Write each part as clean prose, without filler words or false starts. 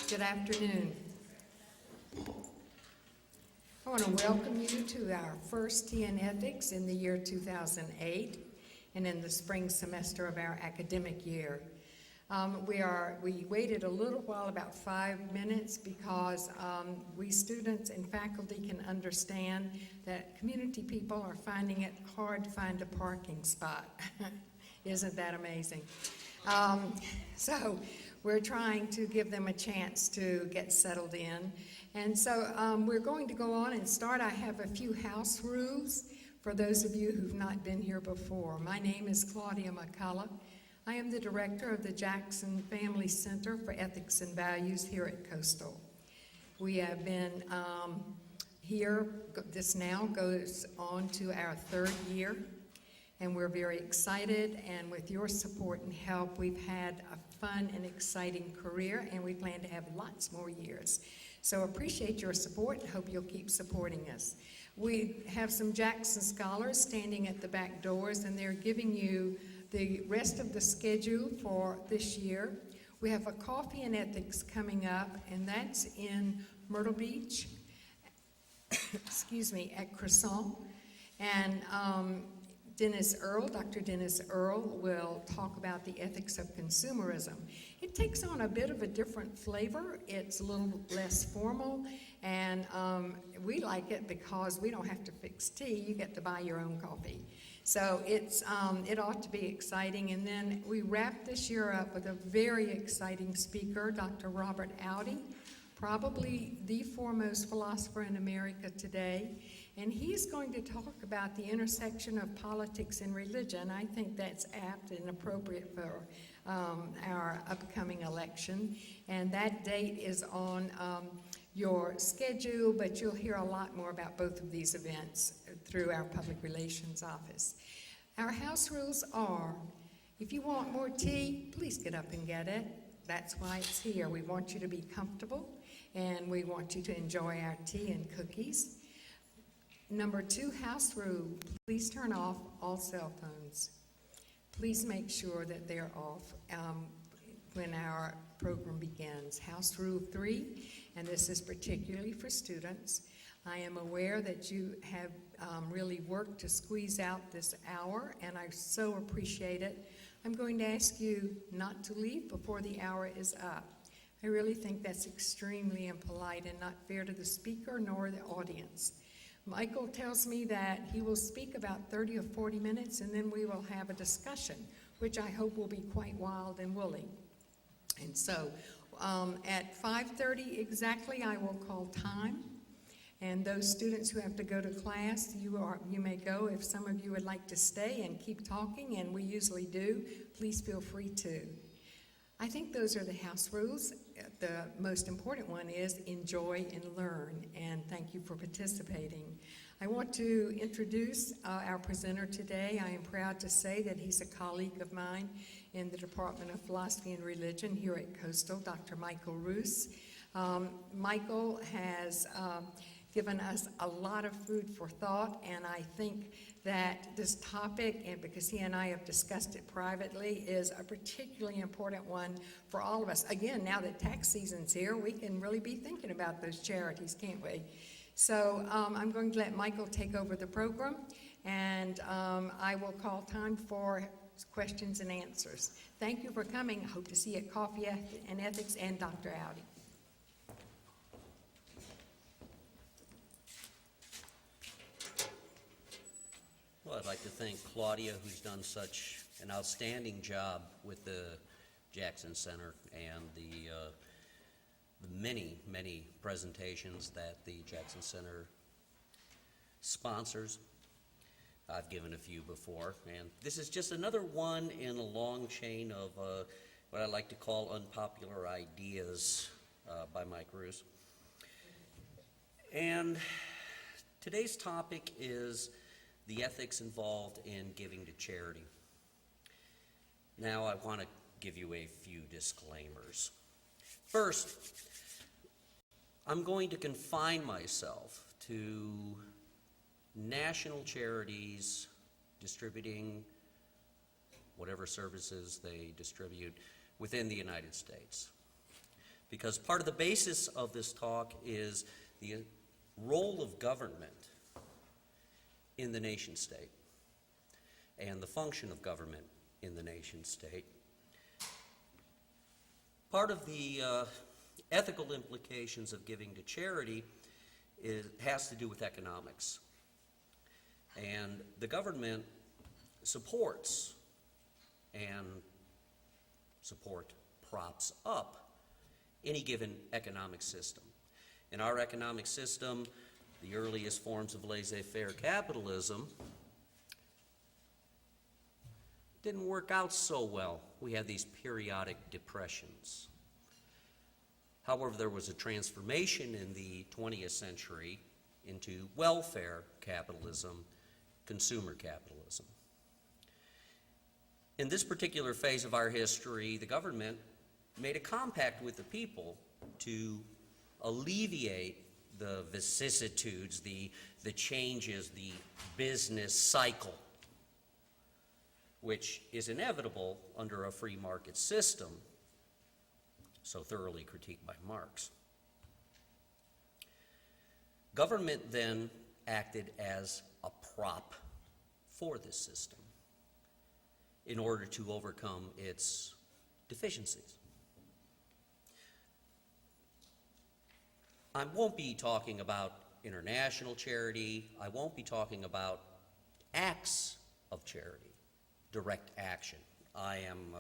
Good afternoon. I want to welcome you to our first Tea in Ethics in the year 2008 and in the spring semester of our academic year. We waited a little while, about 5 minutes, because we students and faculty can understand that community people are finding it hard to find a parking spot. Isn't that amazing? So we're trying to give them a chance to get settled in. And so we're going to go on and start. I have a few house rules for those of you who've not been here before. My name is Claudia McCullough. I am the director of the Jackson Family Center for Ethics and Values here at Coastal. We have been here, this now goes on to our third year, and we're very excited, and with your support and help, we've had a fun and exciting career, and we plan to have lots more years. So appreciate your support and hope you'll keep supporting us. We have some Jackson scholars standing at the back doors, and they're giving you the rest of the schedule for this year. We have a Coffee and Ethics coming up, and that's in Myrtle Beach, excuse me, at Croissant. And Dr. Dennis Earl will talk about the ethics of consumerism. It takes on a bit of a different flavor. It's a little less formal, and we like it because we don't have to fix tea. You get to buy your own coffee. So it ought to be exciting. And then we wrap this year up with a very exciting speaker, Dr. Robert Audi, probably the foremost philosopher in America today. And he's going to talk about the intersection of politics and religion. I think that's apt and appropriate for our upcoming election. And that date is on your schedule, but you'll hear a lot more about both of these events through our public relations office. Our house rules are, if you want more tea, please get up and get it. That's why it's here. We want you to be comfortable, and we want you to enjoy our tea and cookies. Number 2 house rule, please turn off all cell phones. Please make sure that they're off when our program begins. House rule 3, and this is particularly for students. I am aware that you have really worked to squeeze out this hour, and I so appreciate it. I'm going to ask you not to leave before the hour is up. I really think that's extremely impolite and not fair to the speaker nor the audience. Michael tells me that he will speak about 30 or 40 minutes, and then we will have a discussion, which I hope will be quite wild and woolly. And so at 5:30 exactly, I will call time. And those students who have to go to class, you may go. If some of you would like to stay and keep talking, and we usually do, please feel free to. I think those are the house rules. The most important one is enjoy and learn, and thank you for participating. I want to introduce our presenter today. I am proud to say that he's a colleague of mine in the Department of Philosophy and Religion here at Coastal, Dr. Michael Ruse. Michael has given us a lot of food for thought, and I think that this topic, and because he and I have discussed it privately, is a particularly important one for all of us. Again, now that tax season's here, we can really be thinking about those charities, can't we? So I'm going to let Michael take over the program, and I will call time for questions and answers. Thank you for coming. I hope to see you at Coffee and Ethics and Dr. Audi. Well, I'd like to thank Claudia, who's done such an outstanding job with the Jackson Center and the many, many presentations that the Jackson Center sponsors. I've given a few before, and this is just another one in a long chain of what I like to call unpopular ideas by Mike Ruse. And today's topic is the ethics involved in giving to charity. Now I want to give you a few disclaimers. First, I'm going to confine myself to national charities distributing whatever services they distribute within the United States. because part of the basis of this talk is the role of government in the nation state and the function of government in the nation state. Part of the ethical implications of giving to charity has to do with economics. And the government supports and props up any given economic system. In our economic system, the earliest forms of laissez-faire capitalism didn't work out so well. We had these periodic depressions. However, there was a transformation in the 20th century into welfare capitalism, consumer capitalism. In this particular phase of our history, the government made a compact with the people to alleviate the vicissitudes, the changes, the business cycle, which is inevitable under a free market system, so thoroughly critiqued by Marx. Government then acted as a prop for this system in order to overcome its deficiencies. I won't be talking about international charity. I won't be talking about acts of charity, direct action. I am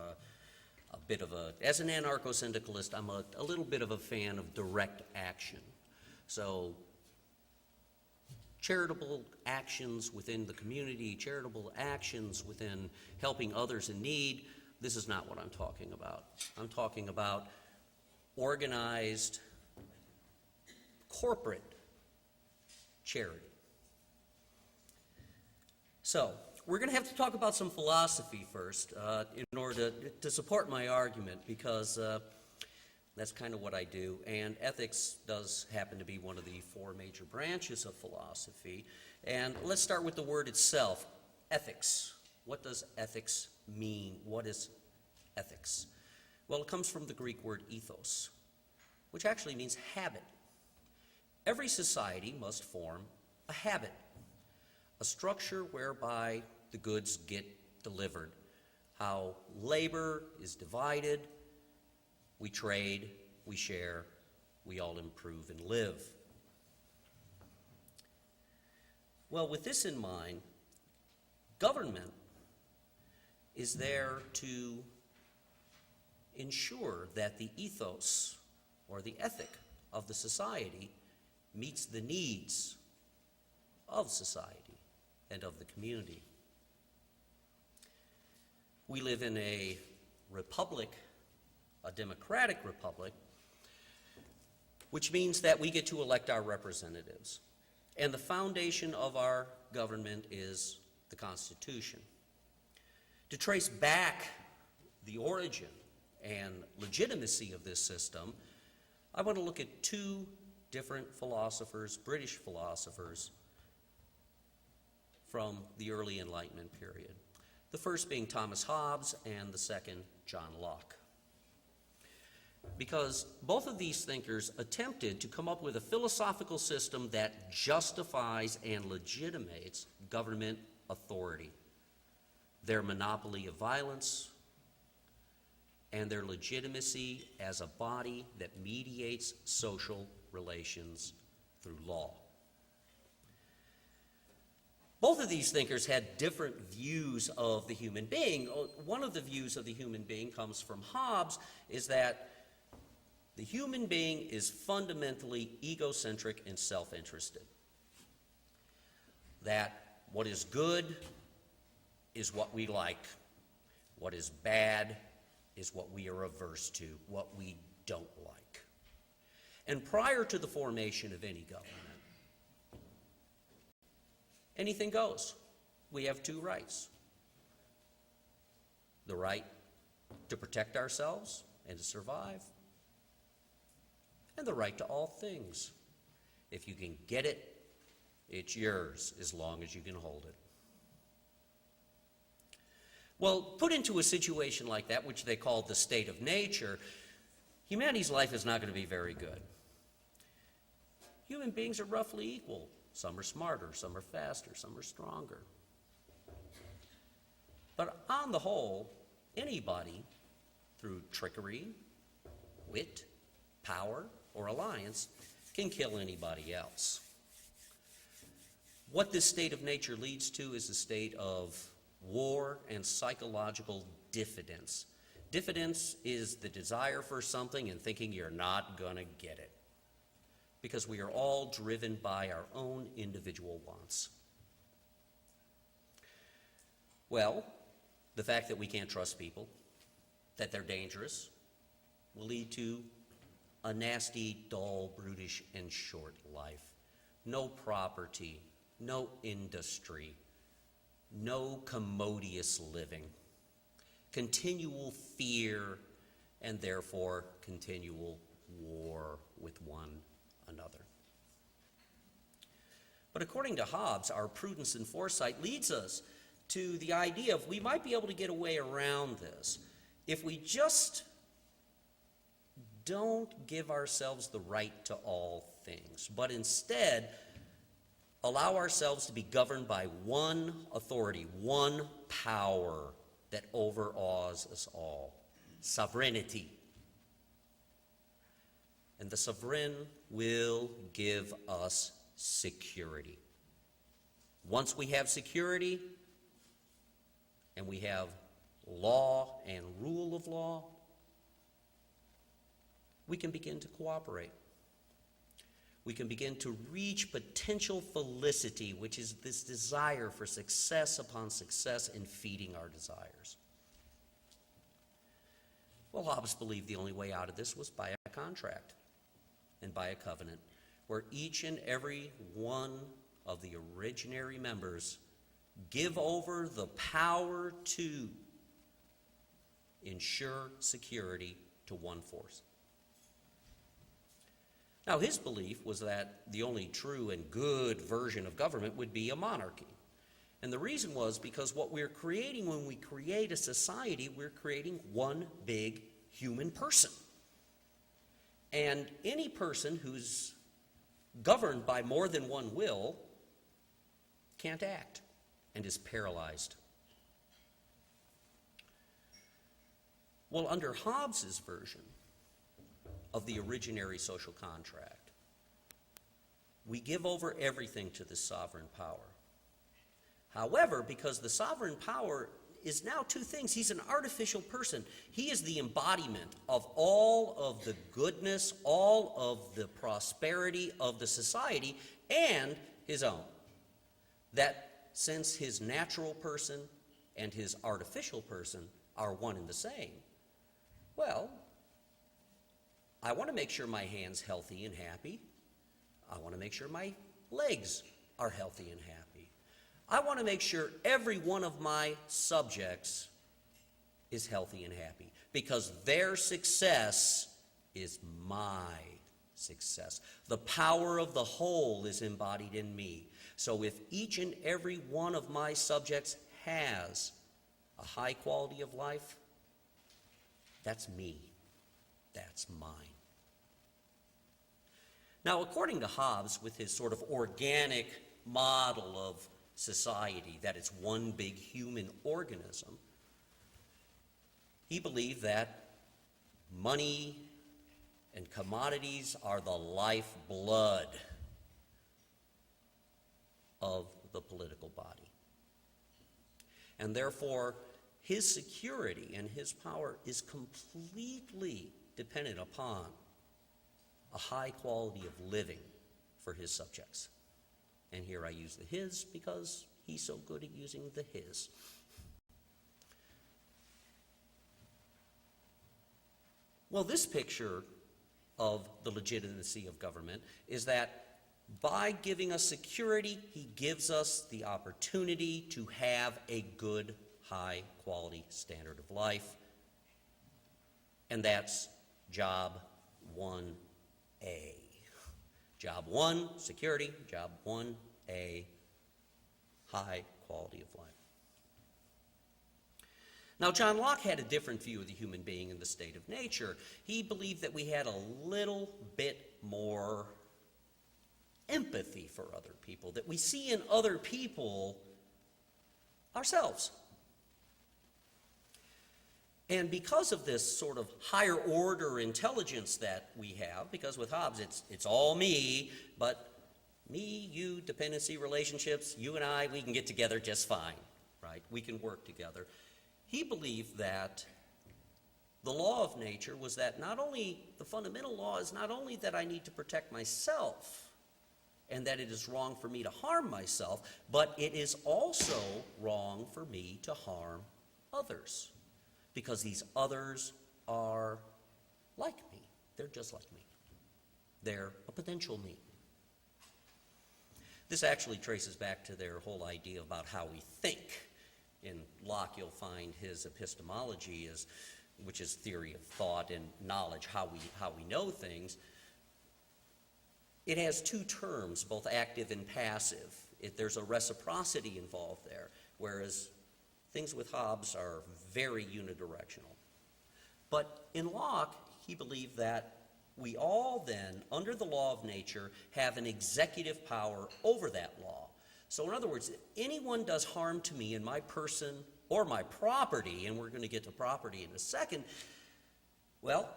a bit of a, as an anarcho-syndicalist, I'm a little bit of a fan of direct action. So charitable actions within the community, charitable actions within helping others in need, this is not what I'm talking about. I'm talking about organized corporate charity. So, we're going to have to talk about some philosophy first in order to support my argument, because that's kind of what I do. And ethics does happen to be one of the four major branches of philosophy. And let's start with the word itself, ethics. What does ethics mean? What is ethics? Well, it comes from the Greek word ethos, which actually means habit. Every society must form a habit, a structure whereby the goods get delivered, how labor is divided, we trade, we share, we all improve and live. Well, with this in mind, government is there to ensure that the ethos or the ethic of the society meets the needs of society and of the community. We live in a republic, a democratic republic, which means that we get to elect our representatives. And the foundation of our government is the Constitution. To trace back the origin and legitimacy of this system, I want to look at two different philosophers, British philosophers, from the early Enlightenment period. The first being Thomas Hobbes and the second John Locke. Because both of these thinkers attempted to come up with a philosophical system that justifies and legitimates government authority, their monopoly of violence, and their legitimacy as a body that mediates social relations through law. Both of these thinkers had different views of the human being. One of the views of the human being comes from Hobbes, is that the human being is fundamentally egocentric and self-interested. That what is good is what we like. What is bad is what we are averse to, what we don't like. And prior to the formation of any government, anything goes. We have two rights. The right to protect ourselves and to survive, and the right to all things. If you can get it, it's yours as long as you can hold it. Well, put into a situation like that, which they called the state of nature, Humanity's life is not going to be very good. Human beings are roughly equal. Some are smarter, some are faster, some are stronger. But on the whole, anybody, through trickery, wit, power, or alliance, can kill anybody else. What this state of nature leads to is a state of war and psychological diffidence. Diffidence is the desire for something and thinking you're not going to get it, because we are all driven by our own individual wants. Well, the fact that we can't trust people, that they're dangerous, will lead to a nasty, dull, brutish, and short life. No property, no industry, no commodious living, continual fear, and therefore continual war with one another. But according to Hobbes, our prudence and foresight leads us to the idea of we might be able to get away around this if we just don't give ourselves the right to all things, but instead allow ourselves to be governed by one authority, one power that overawes us all: sovereignty. And the sovereign will give us security. Once we have security, and we have law and rule of law, we can begin to cooperate. We can begin to reach potential felicity, which is this desire for success upon success in feeding our desires. Well, Hobbes believed the only way out of this was by a contract and by a covenant, where each and every one of the originary members give over the power to ensure security to one force. Now, his belief was that the only true and good version of government would be a monarchy. And the reason was because what we're creating when we create a society, we're creating one big human person. And any person who's governed by more than one will can't act and is paralyzed. Well, under Hobbes's version of the originary social contract, we give over everything to this sovereign power. However, because the sovereign power is now two things: he's an artificial person. He is the embodiment of all of the goodness, all of the prosperity of the society, and his own. That since his natural person and his artificial person are one and the same, well, I want to make sure my hand's healthy and happy. I want to make sure my legs are healthy and happy. I want to make sure every one of my subjects is healthy and happy, because their success is my success. The power of the whole is embodied in me. So if each and every one of my subjects has a high quality of life, that's me. That's mine. Now, according to Hobbes, with his sort of organic model of society, that it's one big human organism, he believed that money and commodities are the lifeblood of the political body. And therefore, his security and his power is completely dependent upon a high quality of living for his subjects. And here I use the his because he's so good at using the his. Well, this picture of the legitimacy of government is that by giving us security, he gives us the opportunity to have a good, high-quality standard of life. And that's job 1A. Job 1, security. Job 1A, high quality of life. Now, John Locke had a different view of the human being and the state of nature. He believed that we had a little bit more empathy for other people, that we see in other people ourselves. And because of this sort of higher order intelligence that we have, because with Hobbes it's all me, but me, you, dependency relationships, you and I, we can get together just fine, right? We can work together. He believed that the law of nature was that not only, the fundamental law is not only that I need to protect myself and that it is wrong for me to harm myself, but it is also wrong for me to harm others, because these others are like me. They're just like me. They're a potential me. This actually traces back to their whole idea about how we think. In Locke, you'll find his epistemology, which is theory of thought and knowledge, how we know things. It has two terms, both active and passive. There's a reciprocity involved there, whereas things with Hobbes are very unidirectional. But in Locke, he believed that we all then, under the law of nature, have an executive power over that law. So in other words, if anyone does harm to me in my person or my property, and we're going to get to property in a second, well,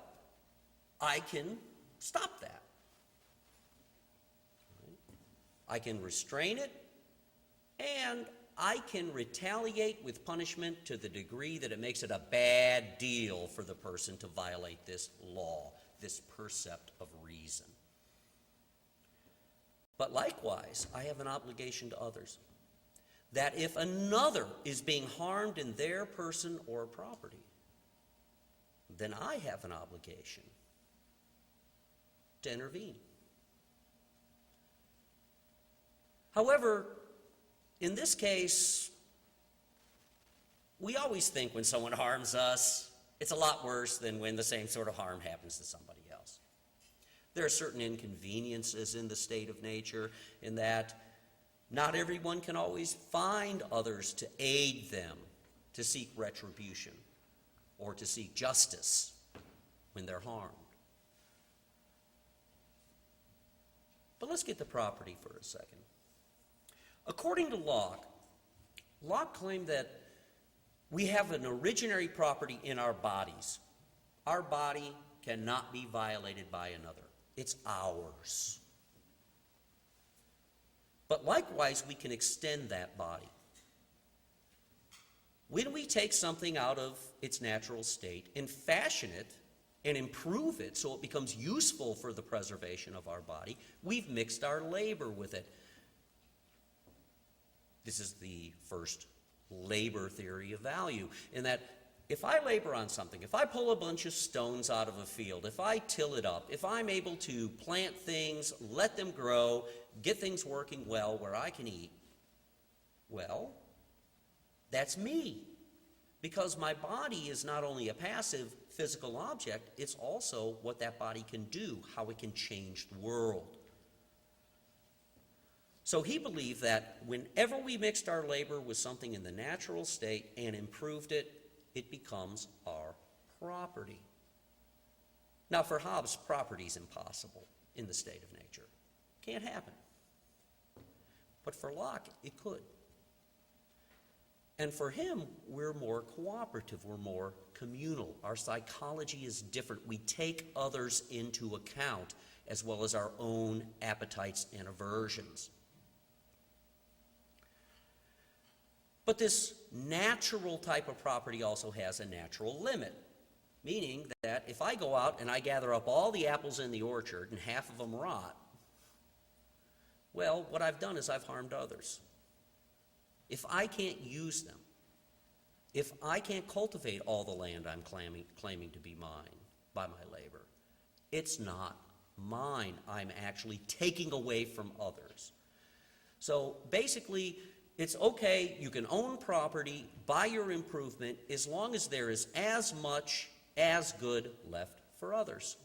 I can stop that. I can restrain it, and I can retaliate with punishment to the degree that it makes it a bad deal for the person to violate this law, this percept of reason. But likewise, I have an obligation to others, that if another is being harmed in their person or property, then I have an obligation to intervene. However, in this case, we always think when someone harms us, it's a lot worse than when the same sort of harm happens to somebody else. There are certain inconveniences in the state of nature in that not everyone can always find others to aid them to seek retribution or to seek justice when they're harmed. But let's get to property for a second. According to Locke, Locke claimed that we have an originary property in our bodies. Our body cannot be violated by another. It's ours. But likewise, we can extend that body. When we take something out of its natural state and fashion it and improve it so it becomes useful for the preservation of our body, we've mixed our labor with it. This is the first labor theory of value, in that if I labor on something, if I pull a bunch of stones out of a field, if I till it up, if I'm able to plant things, let them grow, get things working well where I can eat, well, that's me. Because my body is not only a passive physical object, it's also what that body can do, how it can change the world. So he believed that whenever we mixed our labor with something in the natural state and improved it, it becomes our property. Now, for Hobbes, property is impossible in the state of nature. Can't happen. But for Locke, it could. And for him, we're more cooperative, we're more communal. Our psychology is different. We take others into account, as well as our own appetites and aversions. But this natural type of property also has a natural limit, meaning that if I go out and I gather up all the apples in the orchard and half of them rot, well, what I've done is I've harmed others. If I can't use them, if I can't cultivate all the land I'm claiming to be mine by my labor, it's not mine. I'm actually taking away from others. So basically, it's okay, you can own property, buy your improvement, as long as there is as much as good left for others.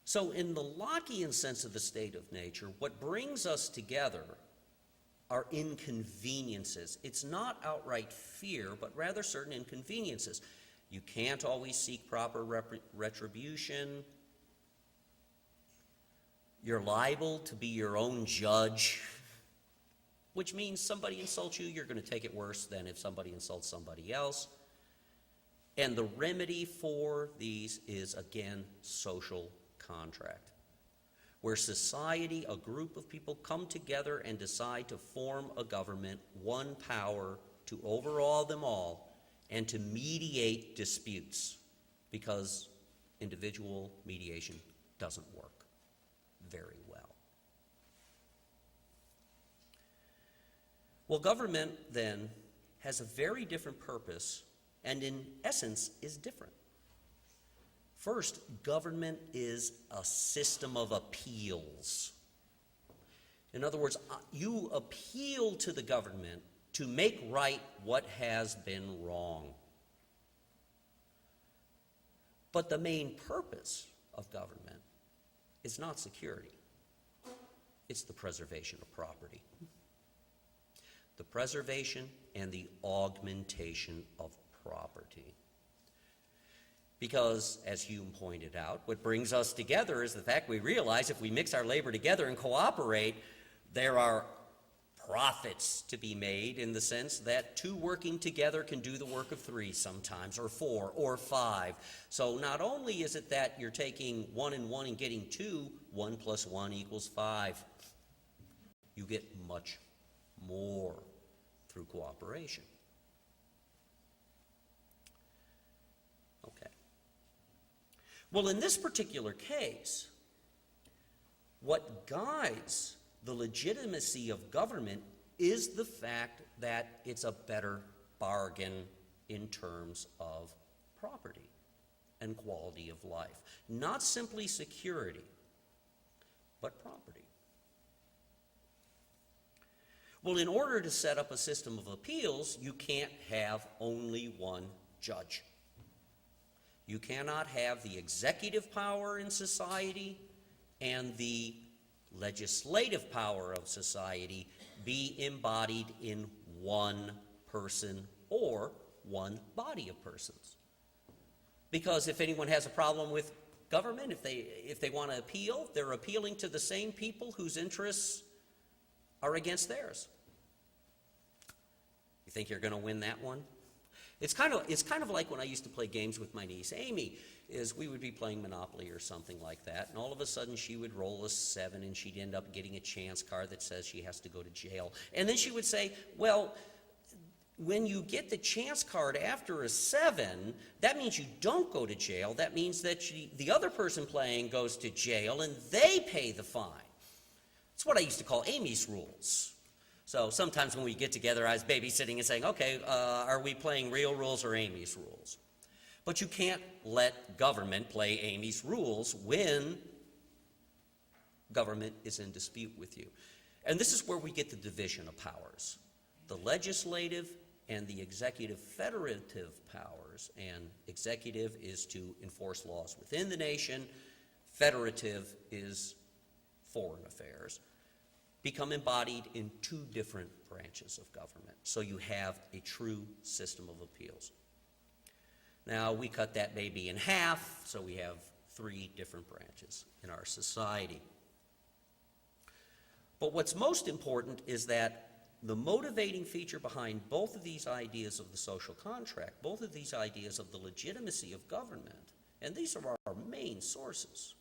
So in the Lockean sense of the state of nature, what brings us together are inconveniences. It's not outright fear, but rather certain inconveniences. You can't always seek proper retribution. You're liable to be your own judge, which means somebody insults you, you're going to take it worse than if somebody insults somebody else. And the remedy for these is, again, social contract, where society, a group of people, come together and decide to form a government, one power to overawe them all and to mediate disputes, because individual mediation doesn't work very well. Well, government then has a very different purpose and in essence is different. First, government is a system of appeals. In other words, you appeal to the government to make right what has been wrong. But the main purpose of government is not security. It's the preservation of property. The preservation and the augmentation of property. Because, as Hume pointed out, what brings us together is the fact we realize if we mix our labor together and cooperate, there are profits to be made in the sense that two working together can do the work of three sometimes, or four, or five. So not only is it that you're taking 1 and 1 and getting 2, 1 plus 1 equals 5. You get much more through cooperation. Okay. Well, in this particular case, what guides the legitimacy of government is the fact that it's a better bargain in terms of property and quality of life. Not simply security, but property. Well, in order to set up a system of appeals, you can't have only one judge. You cannot have the executive power in society and the legislative power of society be embodied in one person or one body of persons. Because if anyone has a problem with government, if they want to appeal, they're appealing to the same people whose interests are against theirs. You think you're going to win that one? It's kind of like when I used to play games with my niece Amy. Is we would be playing Monopoly or something like that, and all of a sudden she would roll a 7 and she'd end up getting a chance card that says she has to go to jail. And then she would say, well, when you get the chance card after a 7, that means you don't go to jail. That means that the other person playing goes to jail and they pay the fine. That's what I used to call Amy's rules. So sometimes when we get together, I was babysitting and saying, okay, are we playing real rules or Amy's rules? But you can't let government play Amy's rules when government is in dispute with you. And this is where we get the division of powers. The legislative and the executive federative powers, and executive is to enforce laws within the nation, federative is foreign affairs, become embodied in 2 different branches of government. So you have a true system of appeals. Now, we cut that baby in half, so we have 3 different branches in our society. But what's most important is that the motivating feature behind both of these ideas of the social contract, both of these ideas of the legitimacy of government, and these are our main sources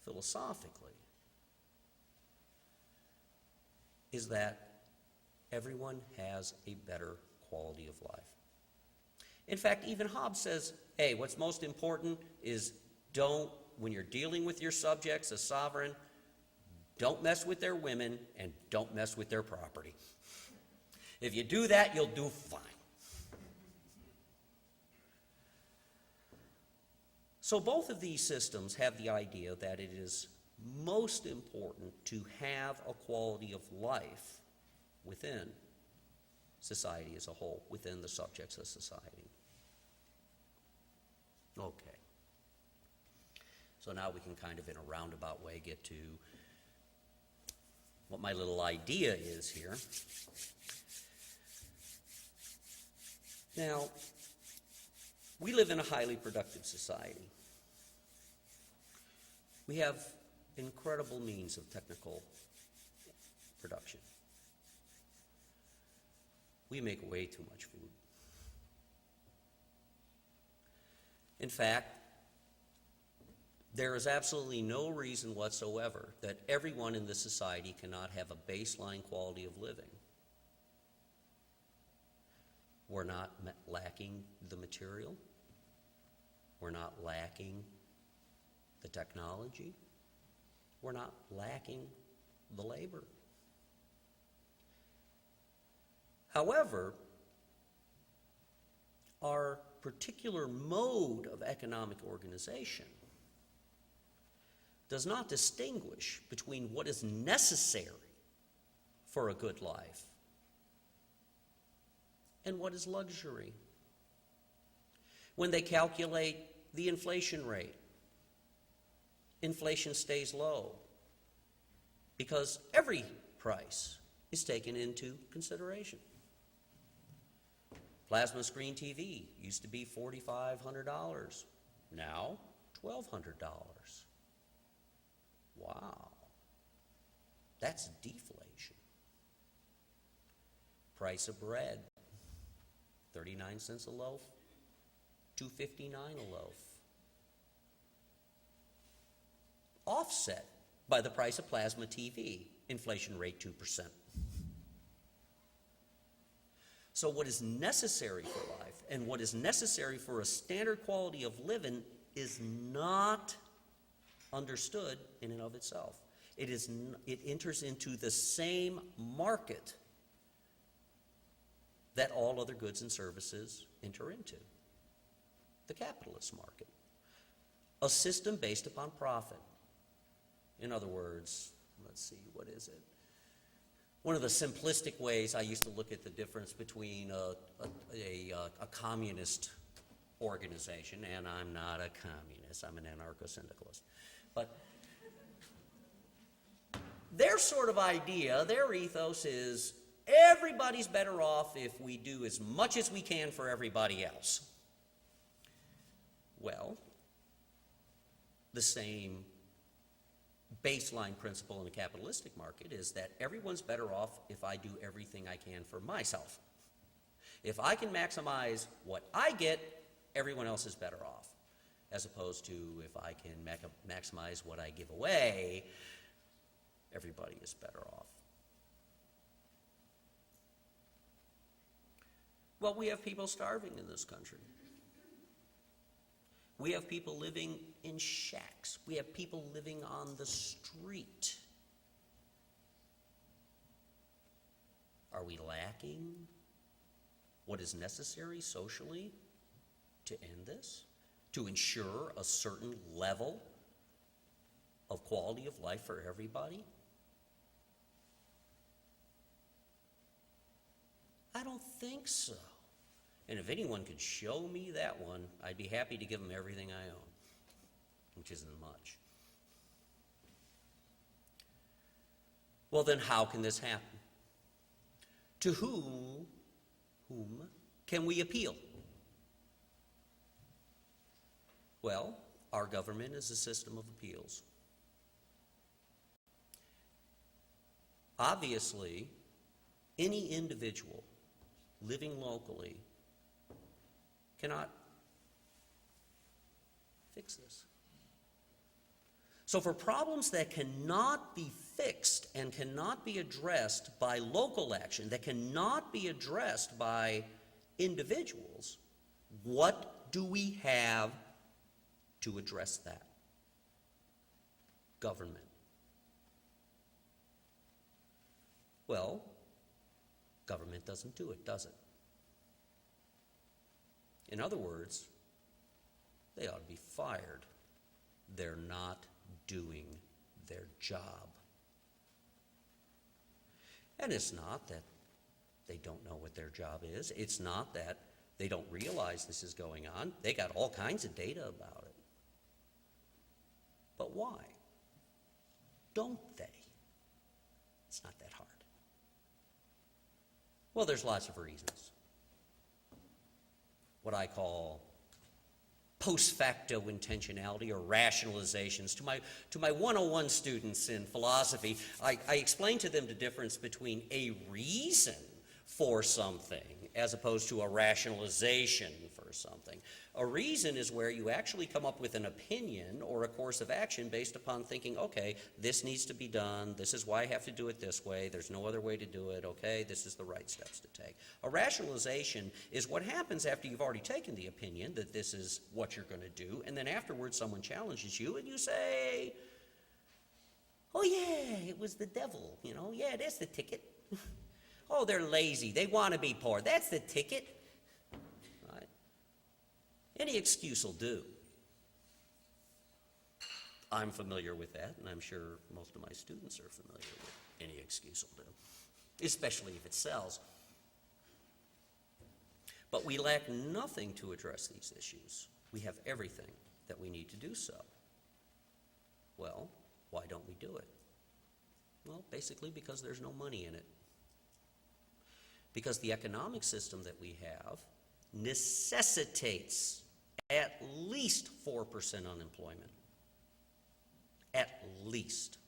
philosophically, is that everyone has a better quality of life. In fact, even Hobbes says, hey, what's most important is when you're dealing with your subjects, a sovereign, don't mess with their women and don't mess with their property. If you do that, you'll do fine. So both of these systems have the idea that it is most important to have a quality of life within society as a whole, within the subjects of society. Okay. So now we can kind of in a roundabout way get to what my little idea is here. Now, we live in a highly productive society. We have incredible means of technical production. We make way too much food. In fact, there is absolutely no reason whatsoever that everyone in this society cannot have a baseline quality of living. We're not lacking the material. We're not lacking the technology. We're not lacking the labor. However, our particular mode of economic organization does not distinguish between what is necessary for a good life and what is luxury. When they calculate the inflation rate, inflation stays low because every price is taken into consideration. Plasma screen TV used to be $4,500, now $1,200. Wow, that's deflation. Price of bread, 39 cents a loaf, $2.59 a loaf. Offset by the price of plasma TV, inflation rate 2%. So what is necessary for life and what is necessary for a standard quality of living is not understood in and of itself. It enters into the same market that all other goods and services enter into, the capitalist market, a system based upon profit. In other words, let's see, what is it? One of the simplistic ways I used to look at the difference between a communist organization, and I'm not a communist, I'm an anarcho-syndicalist, but their sort of idea, their ethos is everybody's better off if we do as much as we can for everybody else. Well, the same baseline principle in a capitalistic market is that everyone's better off if I do everything I can for myself. If I can maximize what I get, everyone else is better off, as opposed to if I can maximize what I give away, everybody is better off. Well, we have people starving in this country. We have people living in shacks. We have people living on the street. Are we lacking what is necessary socially to end this? To ensure a certain level of quality of life for everybody? I don't think so. And if anyone could show me that one, I'd be happy to give them everything I own, which isn't much. Well, then how can this happen? To whom can we appeal? Well, our government is a system of appeals. Obviously, any individual living locally cannot fix this. So for problems that cannot be fixed and cannot be addressed by local action, that cannot be addressed by individuals, what do we have to address that? Government. Well, government doesn't do it, does it? In other words, they ought to be fired. They're not doing their job. And it's not that they don't know what their job is. It's not that they don't realize this is going on. They got all kinds of data about it. But why don't they? It's not that hard. Well, there's lots of reasons. What I call post facto intentionality or rationalizations. To my 101 students in philosophy, I explain to them the difference between a reason for something as opposed to a rationalization for something. A reason is where you actually come up with an opinion or a course of action based upon thinking, okay, this needs to be done, this is why I have to do it this way, there's no other way to do it, okay, this is the right steps to take. A rationalization is what happens after you've already taken the opinion that this is what you're going to do, and then afterwards someone challenges you and you say, oh yeah, it was the devil, yeah, that's the ticket. Oh, they're lazy, they want to be poor, that's the ticket. Any excuse will do. I'm familiar with that, and I'm sure most of my students are familiar with any excuse will do, especially if it sells. But we lack nothing to address these issues. We have everything that we need to do so. Well, why don't we do it? Well, basically because there's no money in it. Because the economic system that we have necessitates at least 4% unemployment. At least.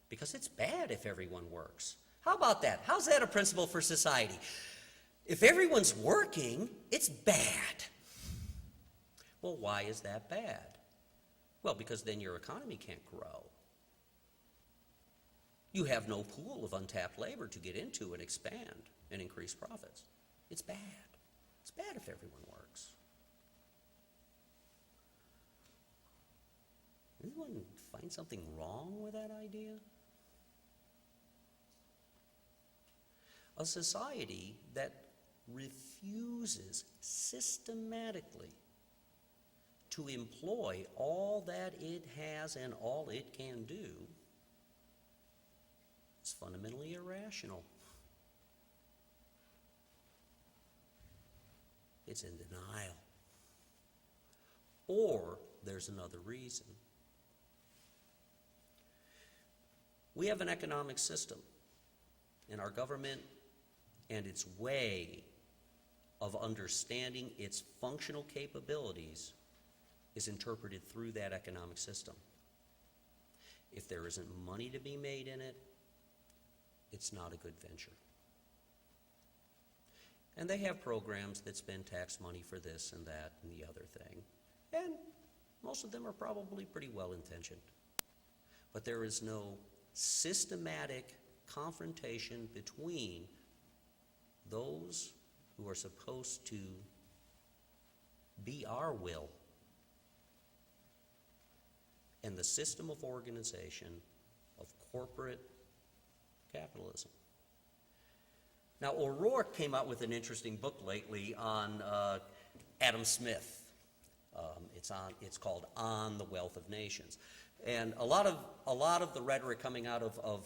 Because it's bad if everyone works. How about that? How's that a principle for society? If everyone's working, it's bad. Well, why is that bad? Well, because then your economy can't grow. You have no pool of untapped labor to get into and expand and increase profits. It's bad. It's bad if everyone works. Anyone find something wrong with that idea? A society that refuses systematically to employ all that it has and all it can do is fundamentally irrational. It's in denial. Or there's another reason. We have an economic system, and our government and its way of understanding its functional capabilities is interpreted through that economic system. If there isn't money to be made in it, it's not a good venture. And they have programs that spend tax money for this and that and the other thing. And most of them are probably pretty well intentioned. But there is no systematic confrontation between those who are supposed to be our will and the system of organization of corporate capitalism. Now, O'Rourke came out with an interesting book lately on Adam Smith. It's called On the Wealth of Nations. And a lot of the rhetoric coming out of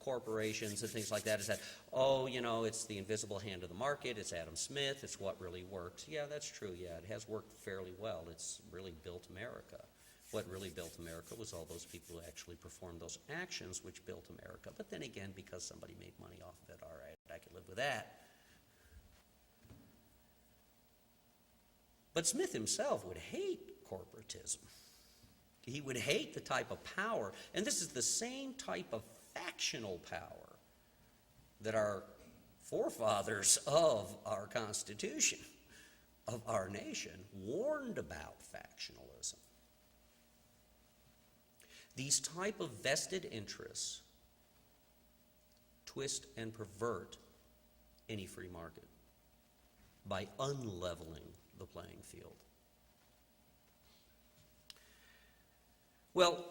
corporations and things like that is that, it's the invisible hand of the market, it's Adam Smith, it's what really works. Yeah, that's true, yeah, it has worked fairly well. It's really built America. What really built America was all those people who actually performed those actions which built America. But then again, because somebody made money off of it, all right, I could live with that. But Smith himself would hate corporatism. He would hate the type of power, and this is the same type of factional power that our forefathers of our Constitution, of our nation, warned about factionalism. These type of vested interests twist and pervert any free market by unleveling the playing field. Well,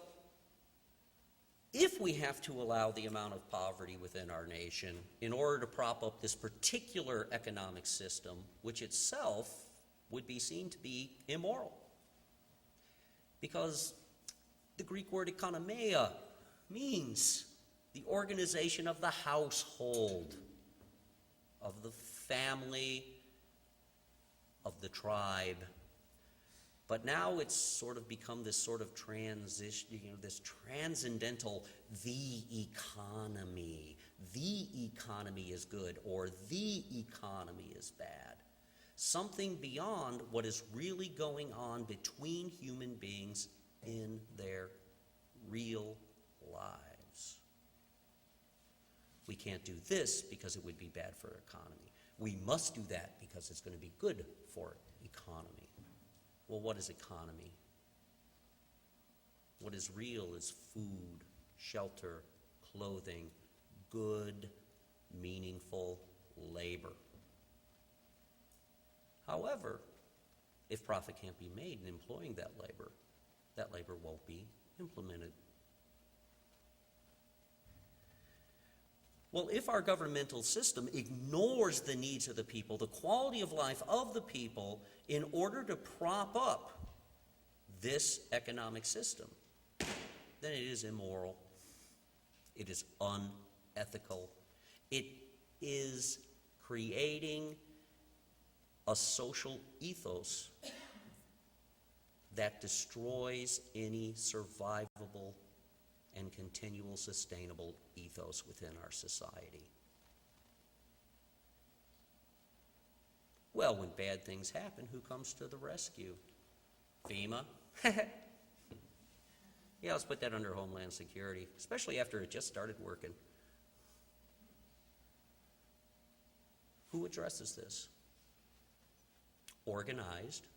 if we have to allow the amount of poverty within our nation in order to prop up this particular economic system, which itself would be seen to be immoral, because the Greek word economia means the organization of the household, of the family, of the tribe. But now it's sort of become this sort of transition, this transcendental, the economy. The economy is good, or the economy is bad. Something beyond what is really going on between human beings in their real lives. We can't do this because it would be bad for our economy. We must do that because it's going to be good for economy. Well, what is economy? What is real is food, shelter, clothing, good, meaningful labor. However, if profit can't be made in employing that labor won't be implemented. Well, if our governmental system ignores the needs of the people, the quality of life of the people, in order to prop up this economic system, then it is immoral. It is unethical. It is creating a social ethos that destroys any survivable and continual sustainable ethos within our society. Well, when bad things happen, who comes to the rescue? FEMA? Yeah, let's put that under Homeland Security, especially after it just started working. Who addresses this? Organized,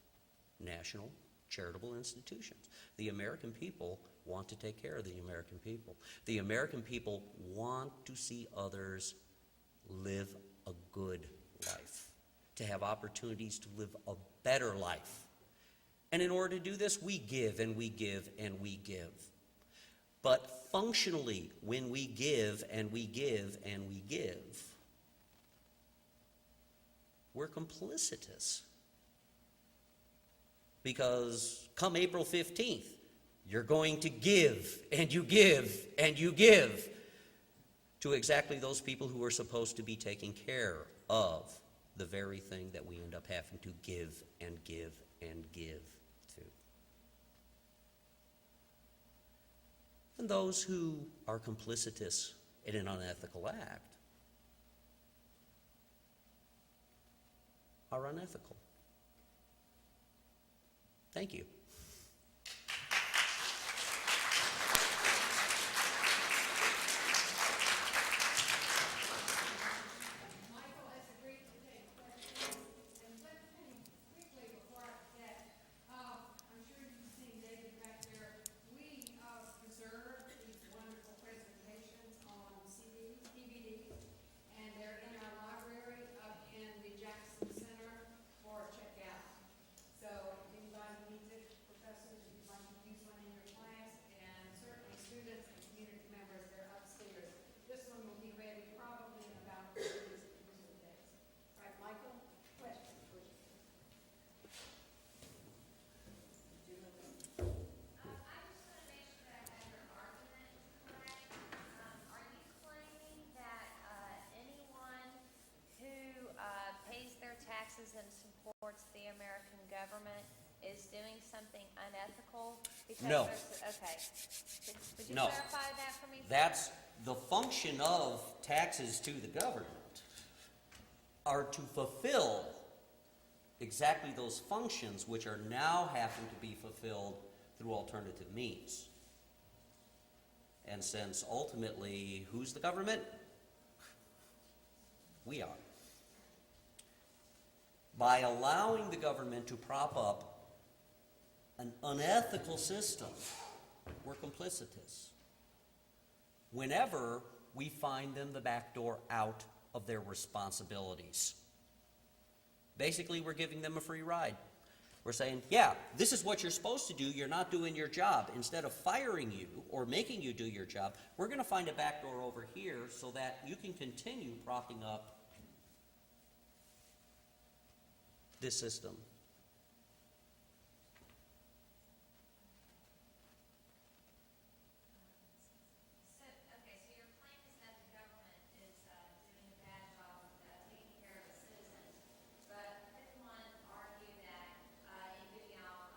national, charitable institutions. The American people want to take care of the American people. The American people want to see others live a good life, to have opportunities to live a better life. And in order to do this, we give and we give and we give. But functionally, when we give and we give and we give, we're complicitous. Because come April 15th, you're going to give and you give and you give to exactly those people who are supposed to be taking care of the very thing that we end up having to give and give and give to. And those who are complicitous in an unethical act are unethical. Thank you. Michael has agreed to take questions. And let me quickly, before I forget, I'm sure you've seen David back there. We preserve these wonderful presentations on CDs, DVDs, and they're in our library up in the Jackson Center for checkout. So if anybody needs it, professors, if you'd like to use one in your class, and certainly students and community members, they're upstairs. This one will be ready probably in about 2 days. Right, Michael? Question, please. I just want to make sure that I have your argument correct. Are you claiming that anyone who pays their taxes and supports the American government is doing something unethical? Because No. Okay. Would you No. clarify that for me? That's the function of taxes to the government, are to fulfill exactly those functions which are now having to be fulfilled through alternative means. And since ultimately, who's the government? We are. By allowing the government to prop up an unethical system, we're complicitous. Whenever we find them the back door out of their responsibilities. Basically, we're giving them a free ride. We're saying, yeah, this is what you're supposed to do. You're not doing your job. Instead of firing you or making you do your job, we're going to find a back door over here so that you can continue propping up this system. So your claim is that the government is doing a bad job of taking care of the citizens, but couldn't one argue that in giving out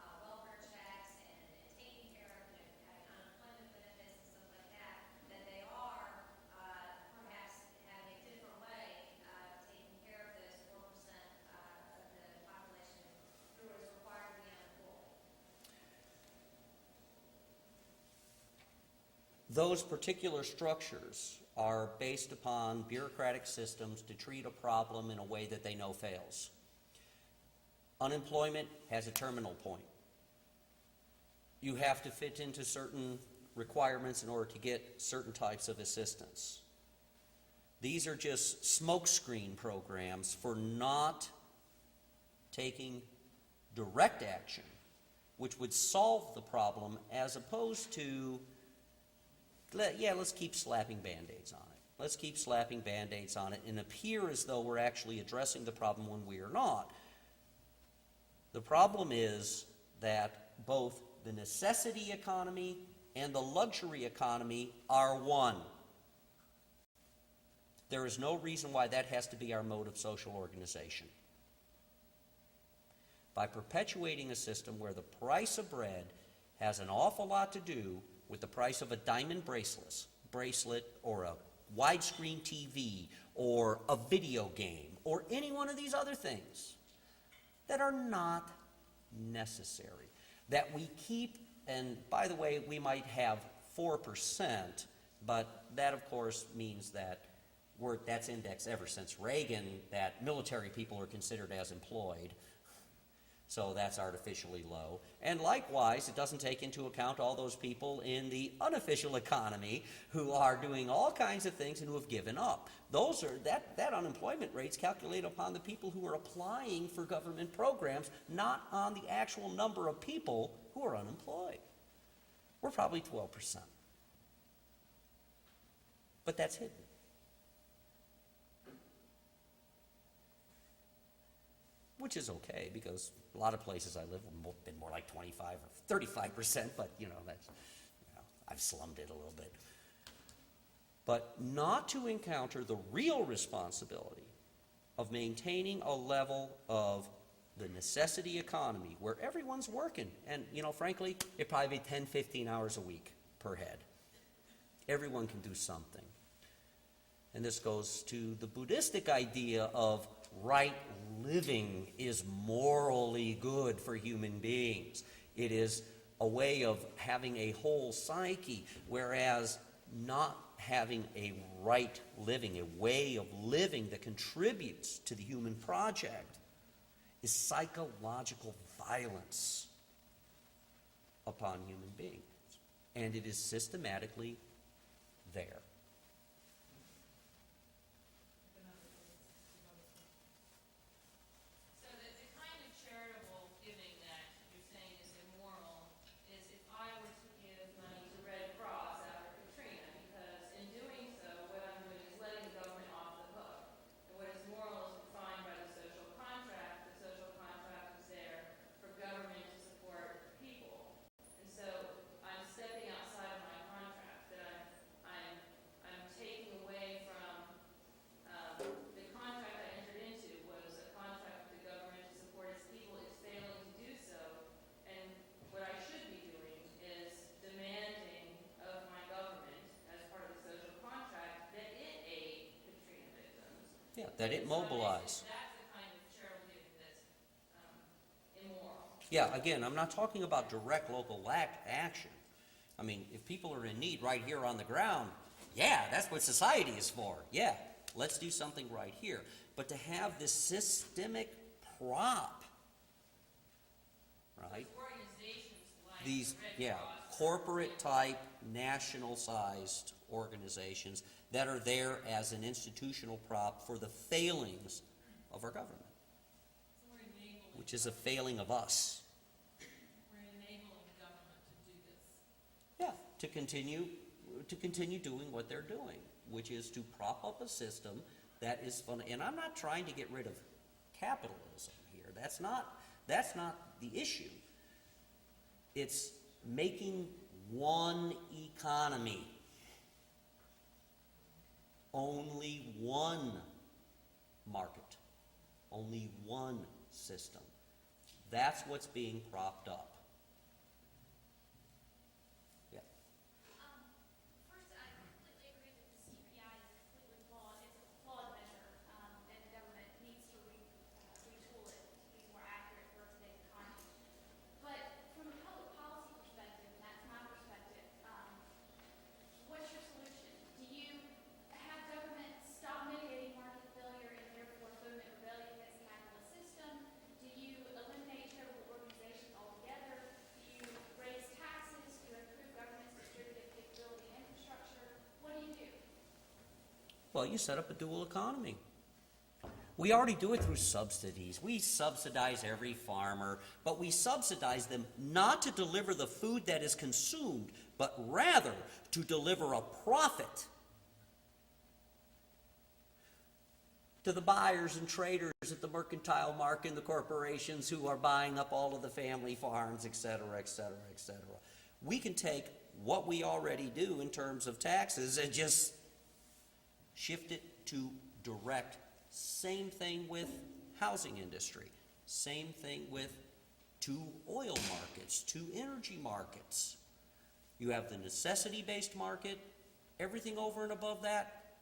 those particular structures are based upon bureaucratic systems to treat a problem in a way that they know fails. Unemployment has a terminal point. You have to fit into certain requirements in order to get certain types of assistance. These are just smokescreen programs for not taking direct action, which would solve the problem, as opposed to, let's keep slapping Band-Aids on it. Let's keep slapping Band-Aids on it and appear as though we're actually addressing the problem when we are not. The problem is that both the necessity economy and the luxury economy are one. There is no reason why that has to be our mode of social organization. By perpetuating a system where the price of bread has an awful lot to do with the price of a diamond bracelet or a widescreen TV or a video game or any one of these other things that are not necessary, that we keep, and by the way, we might have 4%, but that of course means that that's indexed ever since Reagan, that military people are considered as employed. So that's artificially low. And likewise, it doesn't take into account all those people in the unofficial economy who are doing all kinds of things and who have given up. That unemployment rate's calculated upon the people who are applying for government programs, not on the actual number of people who are unemployed. We're probably 12%. But that's hidden. Which is okay, because a lot of places I live have been more like 25 or 35%, but I've slummed it a little bit. But not to encounter the real responsibility of maintaining a level of the necessity economy where everyone's working. And, frankly, it'd probably be 10, 15 hours a week per head. Everyone can do something. And this goes to the Buddhistic idea of right living is morally good for human beings. It is a way of having a whole psyche, whereas not having a right living, a way of living that contributes to the human project, is psychological violence upon human beings. And it is systematically there. Yeah, that it mobilize. That's the kind of charitable giving that's immoral. Yeah, again, I'm not talking about direct local action. I mean, if people are in need right here on the ground, yeah, that's what society is for. Yeah, let's do something right here. But to have this systemic prop, right? Organizations like These, Red yeah, Cross, corporate type, national-sized organizations that are there as an institutional prop for the failings of our government, which is a failing of us. We're enabling government to do this. Yeah, to continue doing what they're doing, which is to prop up a system that is fun. And I'm not trying to get rid of capitalism here. That's not the issue. It's making one economy, only one market, only one system. That's what's being propped up. Yeah. First, I completely agree that the CPI is completely flawed. It's a flawed measure, and the government needs to retool it to be more accurate for today's economy. But from a public policy perspective, and that's my perspective, Well, you set up a dual economy. We already do it through subsidies. We subsidize every farmer, but we subsidize them not to deliver the food that is consumed, but rather to deliver a profit to the buyers and traders at the mercantile market and the corporations who are buying up all of the family farms, et cetera, et cetera, et cetera. We can take what we already do in terms of taxes and just shift it to direct. Same thing with housing industry. Same thing with two oil markets, two energy markets. You have the necessity-based market. Everything over and above that,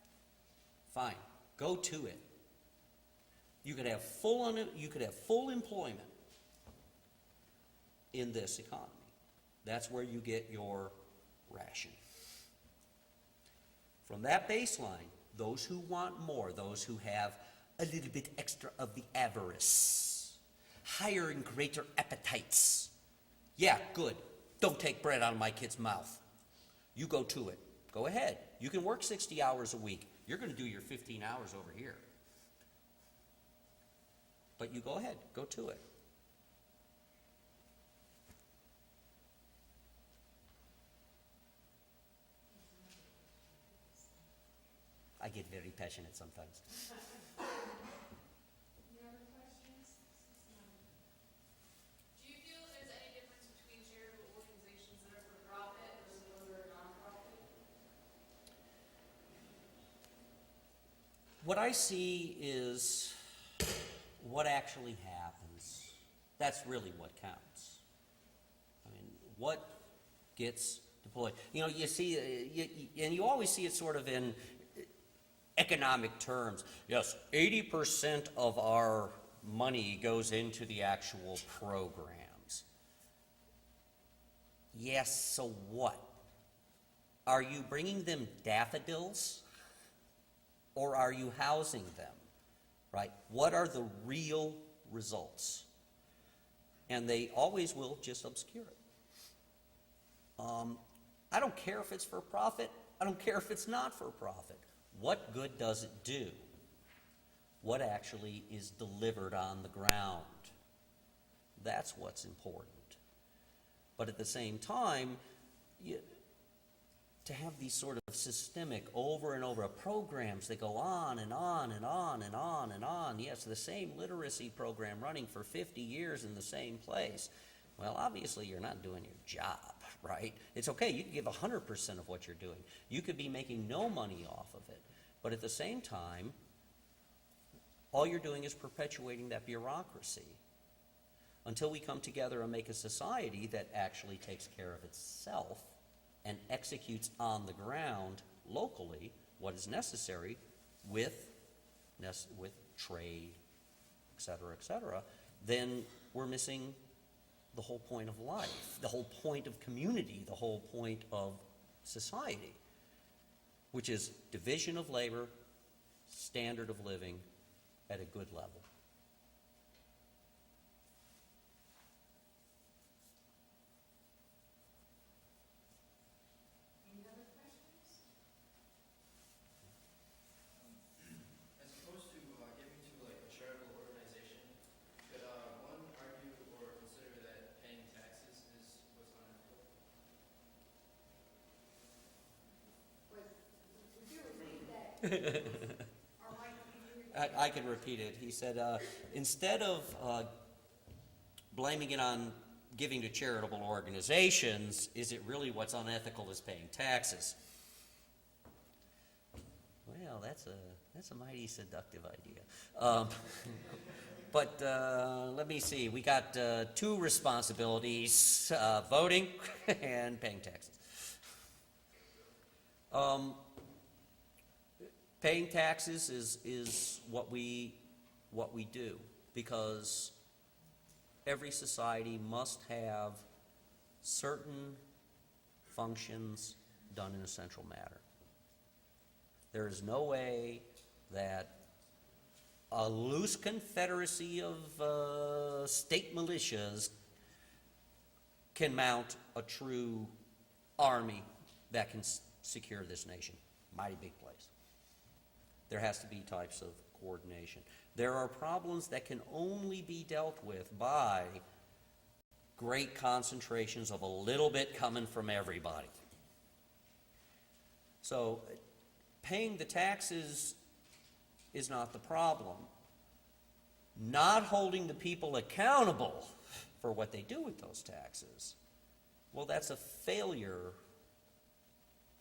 fine, go to it. You could have full employment in this economy. That's where you get your ration. From that baseline, those who want more, those who have a little bit extra of the avarice, higher and greater appetites. Yeah, good. Don't take bread out of my kid's mouth. You go to it. Go ahead. You can work 60 hours a week. You're going to do your 15 hours over here. But you go ahead. Go to it. I get very passionate sometimes. Any other questions? Do you feel there's any difference between charitable organizations that are for profit versus those that are nonprofit? What I see is what actually happens. That's really what counts. I mean, what gets deployed? You know, you see, and you always see it sort of in economic terms. Yes, 80% of our money goes into the actual programs. Yes, so what? Are you bringing them daffodils or are you housing them? Right? What are the real results? And they always will just obscure it. I don't care if it's for profit. I don't care if it's not for profit. What good does it do? What actually is delivered on the ground? That's what's important. But at the same time, to have these sort of systemic over and over programs that go on and on and on and on and on. Yes, the same literacy program running for 50 years in the same place. Well, obviously you're not doing your job, right? It's okay, you can give 100% of what you're doing. You could be making no money off of it. But at the same time, all you're doing is perpetuating that bureaucracy until we come together and make a society that actually takes care of itself and executes on the ground locally what is necessary with trade, et cetera, then we're missing the whole point of life, the whole point of community, the whole point of society, which is division of labor, standard of living at a good level. Any other questions? As opposed to giving to like a charitable organization, could one argue or consider that paying taxes is what's unethical? Would you repeat that? Or might you repeat that? I can repeat it. He said, instead of blaming it on giving to charitable organizations, is it really what's unethical is paying taxes? Well, that's a mighty seductive idea. But let me see. We got two responsibilities, voting and paying taxes. Paying taxes is what we do, because every society must have certain functions done in a central manner. There is no way that a loose confederacy of state militias can mount a true army that can secure this nation. Mighty big place. There has to be types of coordination. There are problems that can only be dealt with by great concentrations of a little bit coming from everybody. So paying the taxes is not the problem. Not holding the people accountable for what they do with those taxes, well, that's a failure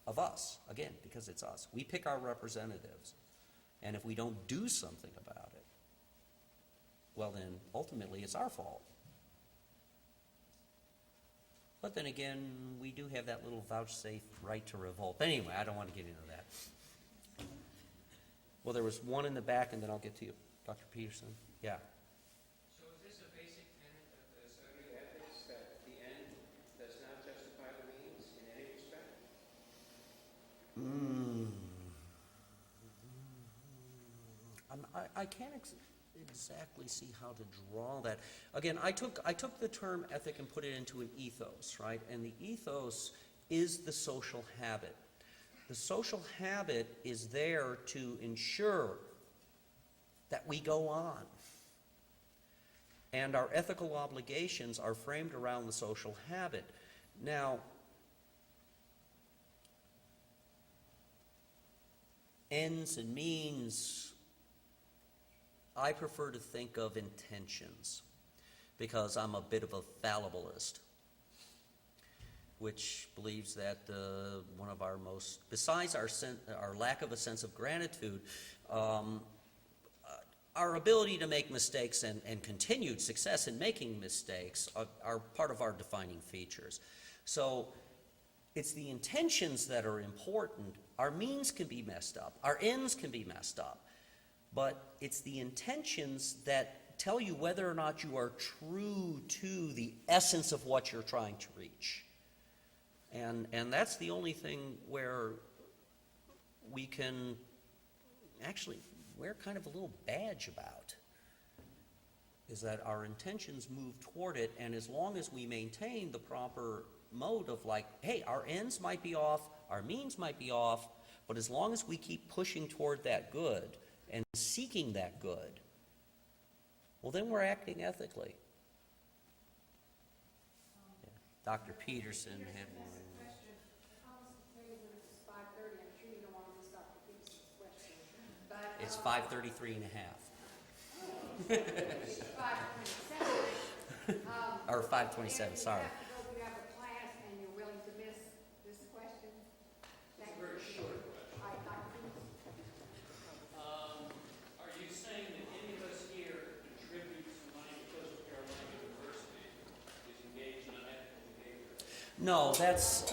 of us, again, because it's us. We pick our representatives, and if we don't do something about it, well then, ultimately, it's our fault. But then again, we do have that little vouchsafed right to revolt. But anyway, I don't want to get into that. Well, there was one in the back, and then I'll get to you, Dr. Peterson. Yeah. So is this a basic tenet of the study of ethics, that the end does not justify the means in any respect? I can't exactly see how to draw that. Again, I took the term ethic and put it into an ethos, right? And the ethos is the social habit. The social habit is there to ensure that we go on. And our ethical obligations are framed around the social habit. Now, ends and means, I prefer to think of intentions, because I'm a bit of a fallibilist, which believes that one of our most, besides our lack of a sense of gratitude, our ability to make mistakes and continued success in making mistakes are part of our defining features. So it's the intentions that are important. Our means can be messed up. Our ends can be messed up. But it's the intentions that tell you whether or not you are true to the essence of what you're trying to reach. And that's the only thing where we can actually wear kind of a little badge about, is that our intentions move toward it, and as long as we maintain the proper mode of like, hey, our ends might be off, our means might be off, but as long as we keep pushing toward that good and seeking that good, well, then we're acting ethically. Yeah. Dr. Peterson had one. It's 5:33 and a half. Or 5:27, sorry. You have a class and you're willing to miss this question? It's a very short question. Are you saying that any of us here contributes money to Coastal Carolina University is engaged in unethical behavior? No, that's,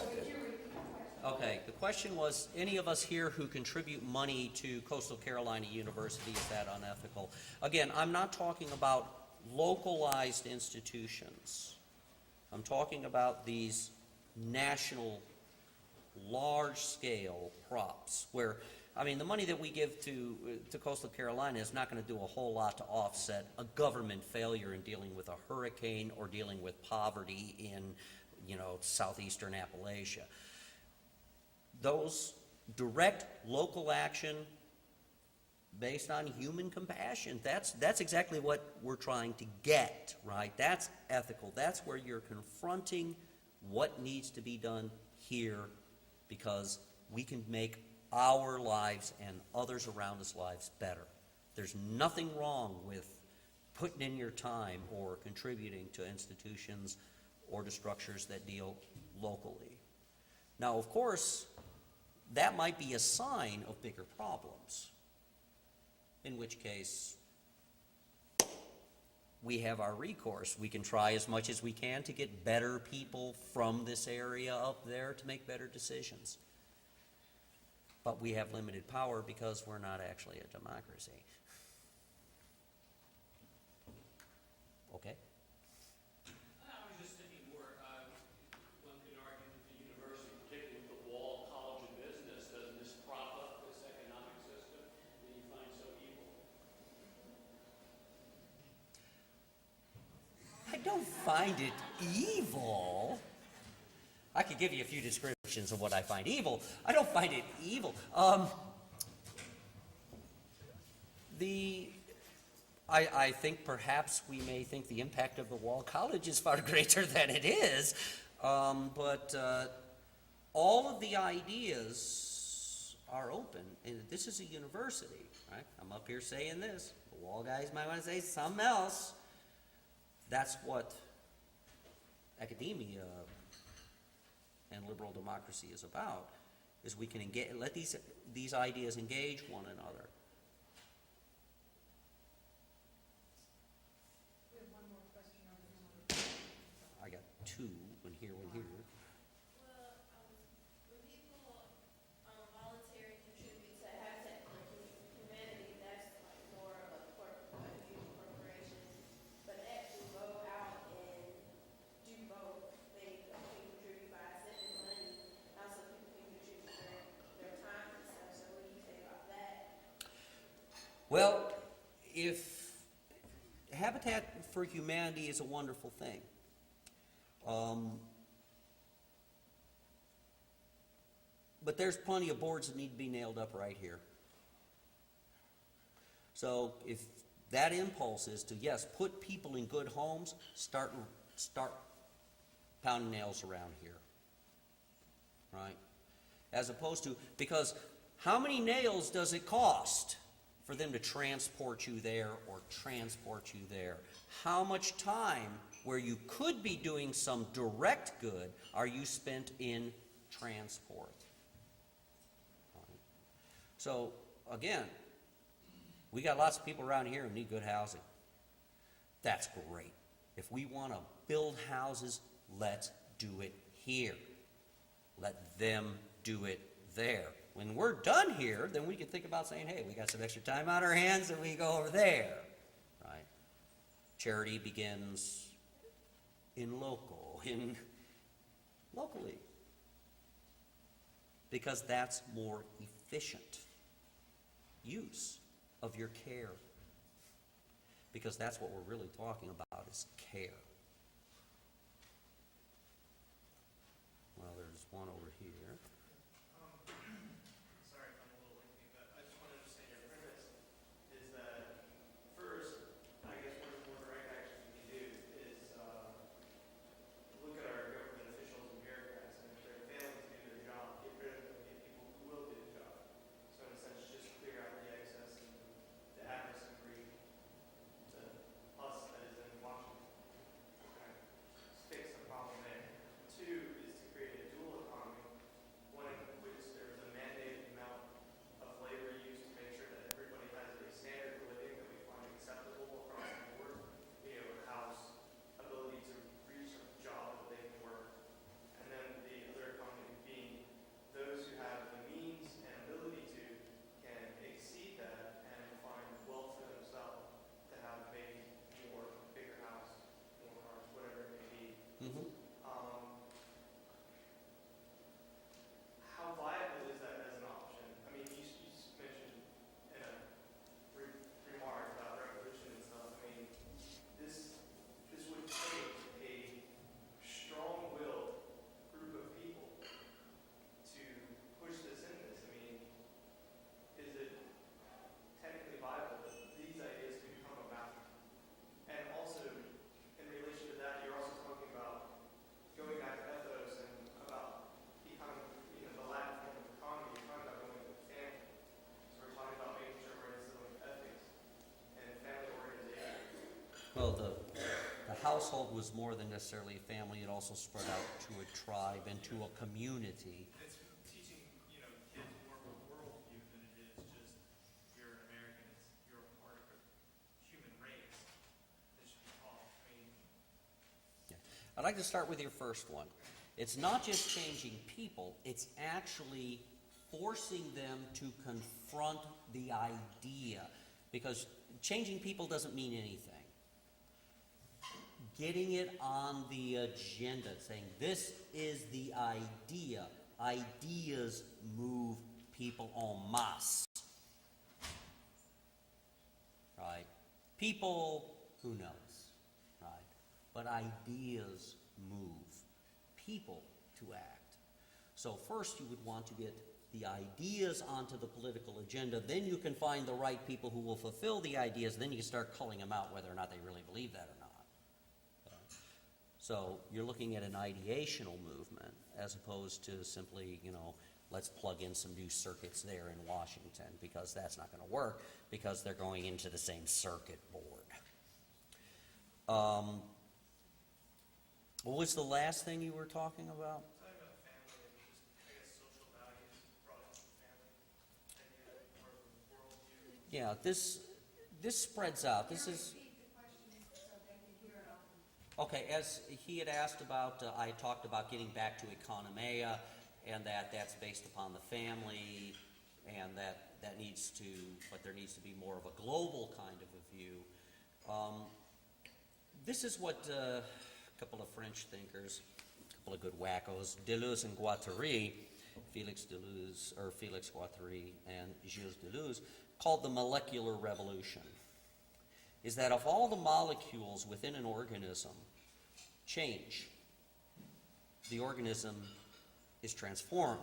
okay, the question was, any of us here who contribute money to Coastal Carolina University, is that unethical? Again, I'm not talking about localized institutions. I'm talking about these national, large-scale props where, I mean, the money that we give to Coastal Carolina is not going to do a whole lot to offset a government failure in dealing with a hurricane or dealing with poverty in, southeastern Appalachia. Those direct local action based on human compassion, that's exactly what we're trying to get, right? That's ethical. That's where you're confronting what needs to be done here, because we can make our lives and others around us lives better. There's nothing wrong with putting in your time or contributing to institutions or to structures that deal locally. Now, of course, that might be a sign of bigger problems, in which case we have our recourse. We can try as much as we can to get better people from this area up there to make better decisions. But we have limited power because we're not actually a democracy. Okay? I was just thinking more, one could argue that the university, particularly with the Wall College of Business, doesn't this prop up this economic system that you find so evil? I don't find it evil. I could give you a few descriptions of what I find evil. I don't find it evil. I think perhaps we may think the impact of the wall college is far greater than it is, but all of the ideas are open, and this is a university, right? I'm up here saying this. The wall guys might want to say something else. That's what academia and liberal democracy is about, is we can engage, let these ideas engage one another. We have one more question over here. I got two, one here, one here. Well, when people volunteer and contribute to Habitat for Humanity, that's like more of a huge corporation. But they actually go out and do both. They can contribute by sending money. Also, people can contribute their time and stuff. So, what do you say about that? Well, if Habitat for Humanity is a wonderful thing. But there's plenty of boards that need to be nailed up right here. So if that impulse is to, yes, put people in good homes, start pounding nails around here. Right? As opposed to, because how many nails does it cost for them to transport you there or transport you there? How much time where you could be doing some direct good are you spent in transport? Right. So, again, we got lots of people around here who need good housing. That's great. If we want to build houses, let's do it here. Let them do it there. When we're done here, then we can think about saying, hey, we got some extra time on our hands and we go over there. Right? Charity begins locally. Because that's more efficient use of your care. Because that's what we're really talking about is care. Well, there's one over here. Sorry if I'm a little lengthy, but I just want to understand your premise is that first, I guess one of the more direct actions we can do is look at our government officials and bureaucrats, and if they're failing to do their job, get rid of them, get people who will do the job. So in a sense, just clear out the excess and the adversary to us that is in Washington. Okay. Fix the problem there. Two is to create a dual economy, one in which there's a mandated amount of labor used to make sure that everybody has a standard of living that we find acceptable across the board, house, ability to reach a job that they can work. And then the other economy being those who have the means and ability to can exceed that and find wealth for themselves to have maybe more, bigger house, more cars, whatever it may be. Mm-hmm. How viable is that as an option? I mean, you mentioned in a remark about revolution and stuff. I mean, this would take a strong-willed group of people to push this in this. I mean, is it technically viable that these ideas could become a map? And also, in relation to that, you're also talking about going back to ethos and about the Latin form of economy. You're talking about going to family. So we're talking about making sure we're instilling ethics and family organization. Well, the household was more than necessarily a family. It also spread out to a tribe and to a community. It's teaching, kids more of a worldview than it is just you're an American. You're a part of a human race that should be taught. I mean, I'd like to start with your first one. It's not just changing people, it's actually forcing them to confront the idea. Because changing people doesn't mean anything. Getting it on the agenda, saying this is the idea. Ideas move people en masse. Right? People, who knows? Right? But ideas move people to act. So first you would want to get the ideas onto the political agenda, then you can find the right people who will fulfill the ideas, then you can start culling them out whether or not they really believe that or not. So you're looking at an ideational movement as opposed to simply, let's plug in some new circuits there in Washington, because that's not going to work because they're going into the same circuit board. What was the last thing you were talking about? Talking about family and just, I guess, social values brought into the family. Maybe more of a worldview. Yeah, this spreads out. This is. Okay, as he had asked about, I talked about getting back to economia, and that's based upon the family, and that needs to, but there needs to be more of a global kind of a view. This is what a couple of French thinkers, a couple of good wackos, Deleuze and Guattari, Felix Guattari and Gilles Deleuze, called the molecular revolution. Is that if all the molecules within an organism change, the organism is transformed.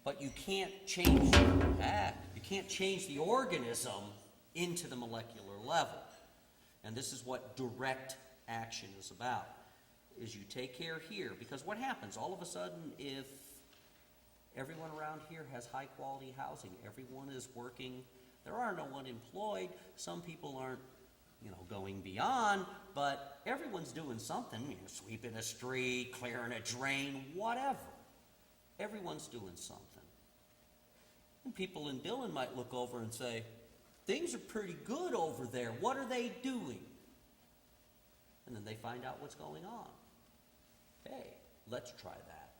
But you can't change the organism into the molecular level. And this is what direct action is about, is you take care here. Because what happens? All of a sudden, if everyone around here has high quality housing, everyone is working, there are no unemployed, some people aren't going beyond, but everyone's doing something, sweeping a street, clearing a drain, whatever. Everyone's doing something. And people in Dillon might look over and say, things are pretty good over there. What are they doing? And then they find out what's going on. Hey, let's try that.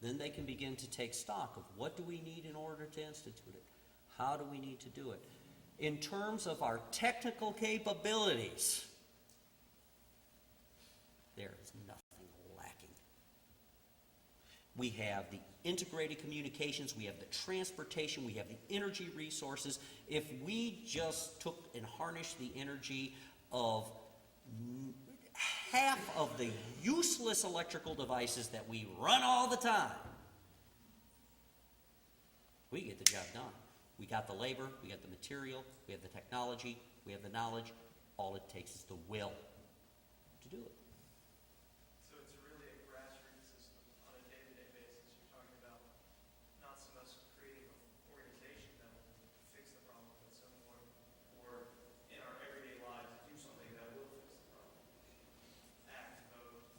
Then they can begin to take stock of what do we need in order to institute it? How do we need to do it? In terms of our technical capabilities, there is nothing lacking. We have the integrated communications, we have the transportation, we have the energy resources. If we just took and harnessed the energy of half of the useless electrical devices that we run all the time, we get the job done. We got the labor, we got the material, we have the technology, we have the knowledge. All it takes is the will to do it. So it's really a grassroots system on a day-to-day basis. You're talking about not so much creating an organization that will fix the problem, but some more, or in our everyday lives, do something that will fix the problem. Act, vote,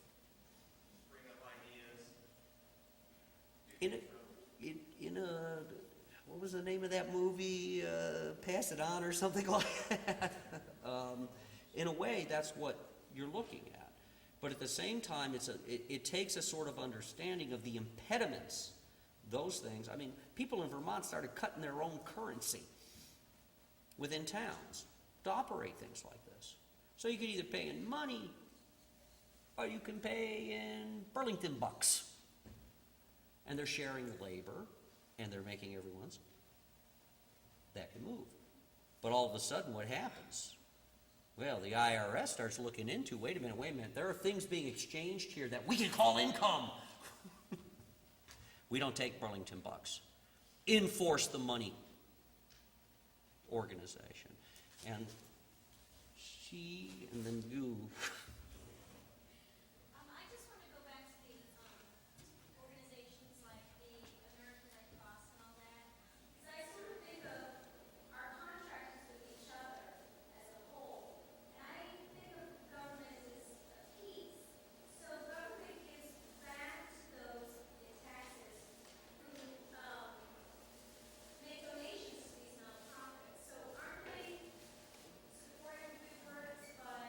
bring up ideas. What was the name of that movie? Pass It On or something like that. In a way, that's what you're looking at. But at the same time, it takes a sort of understanding of the impediments, those things. I mean, people in Vermont started cutting their own currency within towns to operate things like this. So you could either pay in money or you can pay in Burlington bucks. And they're sharing labor, and they're making everyone's. That can move. But all of a sudden, what happens? Well, the IRS starts looking into, wait a minute, there are things being exchanged here that we can call income. We don't take Burlington bucks. Enforce the money organization. And then you. I just want to go back to the organizations like the American Red Cross and all that, because I sort of think of our contractors with each other as a whole, and I think of government as a piece. So government gives back to those in taxes who make donations to these nonprofits. So aren't they supporting good works by,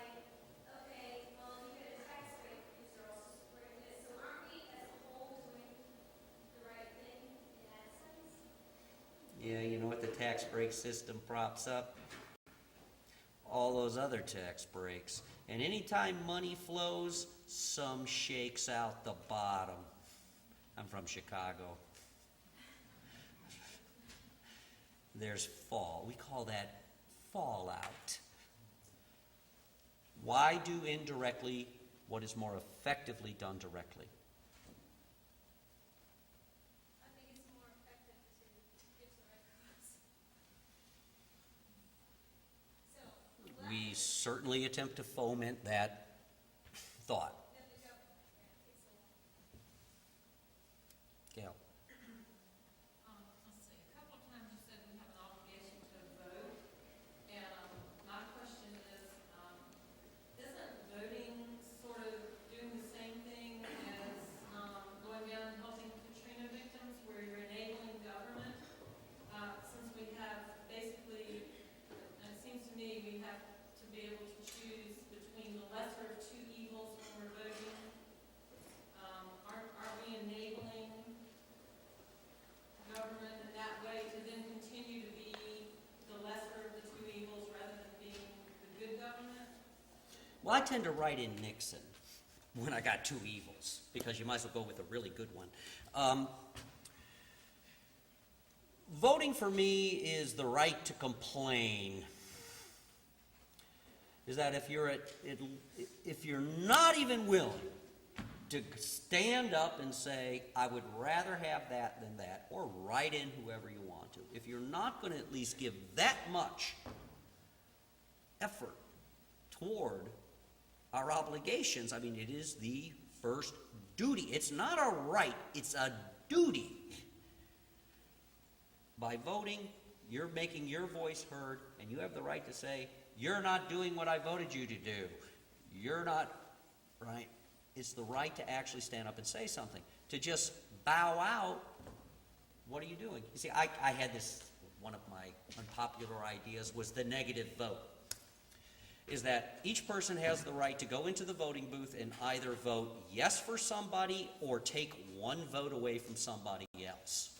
okay, well, you get a tax break because you're also supporting this. So aren't we as a whole doing the right thing in that sense? Yeah, you know what the tax break system props up? All those other tax breaks. And anytime money flows, some shakes out the bottom. I'm from Chicago. There's fall. We call that fallout. Why do indirectly what is more effectively done directly? we certainly attempt to foment that thought. Gail? Let's see, a couple of times you said we have an obligation to vote, and my question is, isn't voting sort of doing the same thing as going down and helping Katrina victims, where you're enabling government? Since we have basically, it seems to me, we have to be able to choose between the lesser of two evils when we're voting. Aren't we enabling government in that way to then continue to be the lesser of the two evils rather than being the good government? Well, I tend to write in Nixon when I got two evils, because you might as well go with a really good one. Voting for me is the right to complain. Is that if you're not even willing to stand up and say, I would rather have that than that, or write in whoever you want to, if you're not going to at least give that much effort toward our obligations, I mean, it is the first duty. It's not a right, it's a duty. By voting, you're making your voice heard, and you have the right to say, you're not doing what I voted you to do. You're not, right? It's the right to actually stand up and say something. To just bow out, what are you doing? You see, I had this, one of my unpopular ideas was the negative vote. Is that each person has the right to go into the voting booth and either vote yes for somebody or take one vote away from somebody else.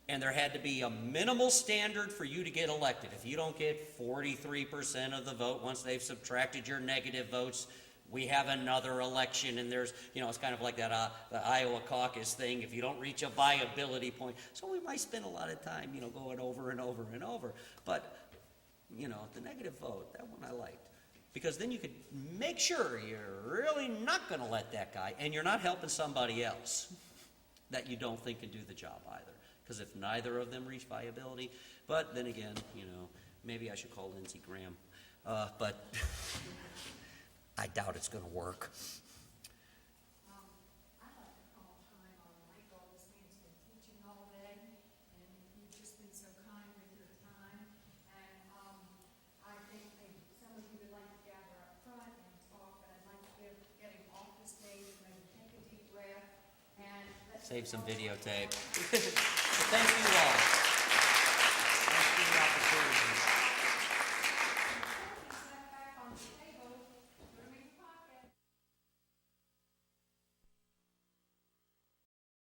And there had to be a minimal standard for you to get elected. If you don't get 43% of the vote, once they've subtracted your negative votes, we have another election, and there's, it's kind of like that the Iowa caucus thing, if you don't reach a viability point. So we might spend a lot of time, going over and over and over. But, the negative vote, that one I liked. Because then you could make sure you're really not going to let that guy, and you're not helping somebody else that you don't think can do the job either. Because if neither of them reach viability, but then again, maybe I should call Lindsey Graham. But I doubt it's going to work. I'd like to call time on Michael. This man's been teaching all day, and you've just been so kind with your time. And I think some of you would like to gather up front and talk, but I'd like to get him off the stage, maybe take a deep breath, and let's Save some videotape. Thank you all.